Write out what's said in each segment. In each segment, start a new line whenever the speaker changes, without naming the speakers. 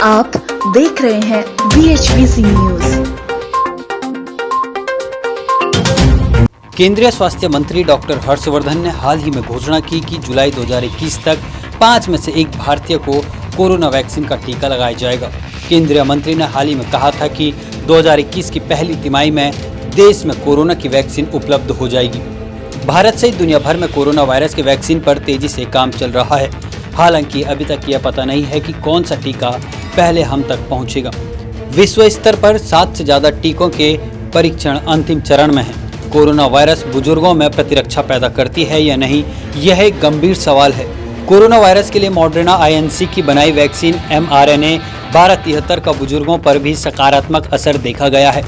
आप देख रहे हैं BHPC न्यूज।
केंद्रीय स्वास्थ्य मंत्री डॉक्टर हर्षवर्धन ने हाल ही में घोषणा की कि जुलाई 2021 तक 5 में से 1 भारतीय को कोरोना वैक्सीन का टीका लगाया जाएगा। केंद्रीय मंत्री ने हाल ही में कहा था कि 2021 की पहली तिमाही में देश में कोरोना की वैक्सीन उपलब्ध हो जाएगी। भारत सहित दुनिया भर में कोरोना वायरस के वैक्सीन पर तेजी से काम चल रहा है। हालांकि अभी तक यह पता नहीं है कि कौन सा टीका पहले हम तक पहुंचेगा। विश्व स्तर पर 7 से ज्यादा टीकों के परीक्षण अंतिम चरण में हैं। कोरोना वायरस बुजुर्गों में प्रतिरक्षा पैदा करती है या नहीं, यह एक गंभीर सवाल है। कोरोना वायरस के लिए मॉडर्ना INC की बनाई वैक्सीन mRNA 1273 का बुजुर्गों पर भी सकारात्मक असर देखा गया है।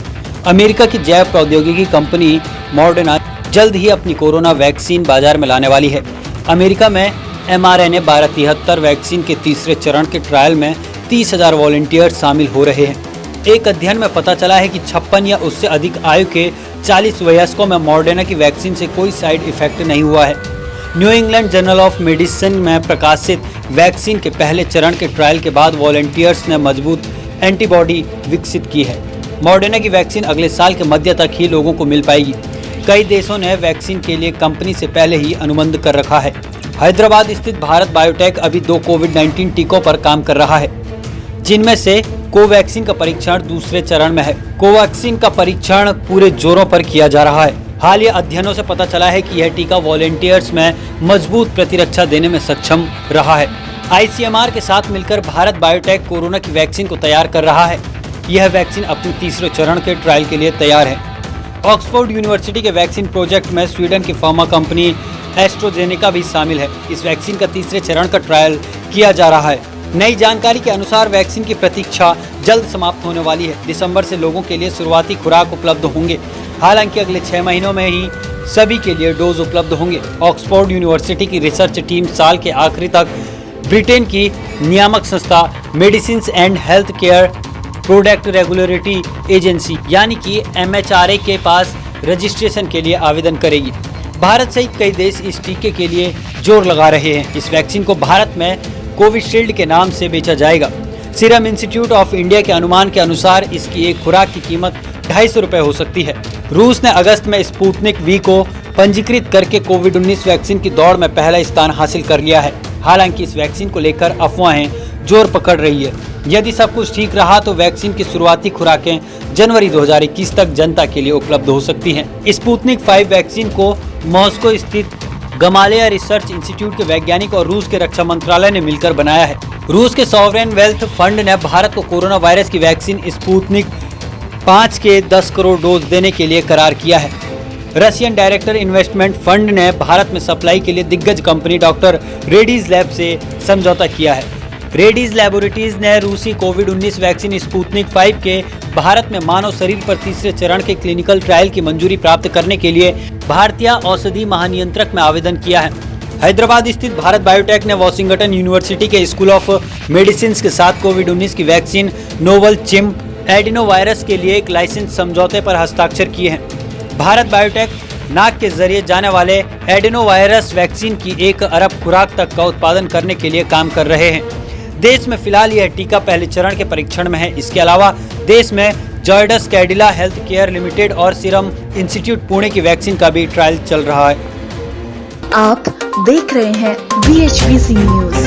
अमेरिका की जैव प्रौद्योगिकी कंपनी मॉडर्ना जल्द ही अपनी कोरोना वैक्सीन बाजार में लाने वाली है। अमेरिका में mRNA 1273 वैक्सीन के तीसरे चरण के ट्रायल में 30,000 वॉलंटियर शामिल हो रहे हैं। एक अध्ययन में पता चला है कि 56 या उससे अधिक आयु के 40 वयस्कों में मॉडर्ना की वैक्सीन से कोई साइड इफेक्ट नहीं हुआ है। New England journal of medicine में प्रकाशित वैक्सीन के पहले चरण के ट्रायल के बाद वॉलंटियर्स ने मजबूत एंटीबॉडी विकसित की है। मॉडर्ना की वैक्सीन अगले साल के मध्य तक ही लोगों को मिल पाएगी। कई देशों ने वैक्सीन के लिए कंपनी से पहले ही अनुबंध कर रखा है। हैदराबाद स्थित भारत बायोटेक अभी 2 कोविड-19 टीकों पर काम कर रहा है, जिनमें से कोवैक्सीन का परीक्षण दूसरे चरण में है। कोवैक्सीन का परीक्षण पूरे जोरों पर किया जा रहा है। हालिया अध्ययनों से पता चला है कि यह टीका वॉलंटियर्स में मजबूत प्रतिरक्षा देने में सक्षम रहा है। ICMR के साथ मिलकर भारत बायोटेक कोरोना की वैक्सीन को तैयार कर रहा है। यह वैक्सीन अपने तीसरे चरण के ट्रायल के लिए तैयार है। ऑक्सफोर्ड यूनिवर्सिटी के वैक्सीन प्रोजेक्ट में स्वीडन की फार्मा कंपनी एस्ट्राजेनेका भी शामिल है। इस वैक्सीन का तीसरे चरण का ट्रायल किया जा रहा है। नई जानकारी के अनुसार वैक्सीन की प्रतीक्षा जल्द समाप्त होने वाली है। दिसंबर से लोगों के लिए शुरुआती खुराक उपलब्ध होंगे। हालांकि अगले 6 महीनों में ही सभी के लिए डोज उपलब्ध होंगे। ऑक्सफोर्ड यूनिवर्सिटी की रिसर्च टीम साल के आखिरी तक ब्रिटेन की नियामक संस्था medicine and health care product regulatory agency यानी कि MHRA के पास रजिस्ट्रेशन के लिए आवेदन करेगी। भारत सहित कई देश इस टीके के लिए जोर लगा रहे हैं। इस वैक्सीन को भारत में कोविशील्ड के नाम से बेचा जाएगा। सीरम इंस्टीट्यूट ऑफ इंडिया के अनुमान के अनुसार इसकी एक खुराक की कीमत 250 रुपये हो सकती है। रूस ने अगस्त में स्पुतनिक V को पंजीकृत करके कोविड-19 वैक्सीन की दौड़ में पहला स्थान हासिल कर लिया है। हालांकि इस वैक्सीन को लेकर अफवाहें जोर पकड़ रही है। यदि सब कुछ ठीक रहा तो वैक्सीन की शुरुआती खुराकें जनवरी 2021 तक जनता के लिए उपलब्ध हो सकती हैं। स्पुतनिक 5 वैक्सीन को मॉस्को स्थित गमालेया रिसर्च इंस्टीट्यूट के वैज्ञानिक और रूस के रक्षा मंत्रालय ने मिलकर बनाया है। रूस के सॉवरेन वेल्थ फंड ने भारत को कोरोना वायरस की वैक्सीन स्पुतनिक 5 के 10 करोड़ डोज देने के लिए करार किया है। रशियन डायरेक्टर इन्वेस्टमेंट फंड ने भारत में सप्लाई के लिए दिग्गज कंपनी डॉक्टर रेड्डीज लैब से समझौता किया है। रेड्डीज लैबोरेटरीज ने रूसी कोविड-19 वैक्सीन स्पुतनिक 5 के भारत में मानव शरीर पर तीसरे चरण के क्लिनिकल ट्रायल की मंजूरी प्राप्त करने के लिए भारतीय औषधि महानियंत्रक में आवेदन किया है। हैदराबाद स्थित भारत बायोटेक ने वॉशिंगटन यूनिवर्सिटी के स्कूल ऑफ मेडिसिन के साथ कोविड-19 की वैक्सीन नोवल चिम्प एडिनोवायरस के लिए एक लाइसेंस समझौते पर हस्ताक्षर किए हैं। भारत बायोटेक नाक के जरिए जाने वाले एडिनोवायरस वैक्सीन की 1 अरब खुराक तक का उत्पादन करने के लिए काम कर रहे हैं। देश में फिलहाल यह टीका पहले चरण के परीक्षण में है। इसके अलावा देश में जॉयडस कैडिला हेल्थ केयर लिमिटेड और सीरम इंस्टीट्यूट पुणे की वैक्सीन का भी ट्रायल चल रहा है।
आप देख रहे हैं BHPC न्यूज।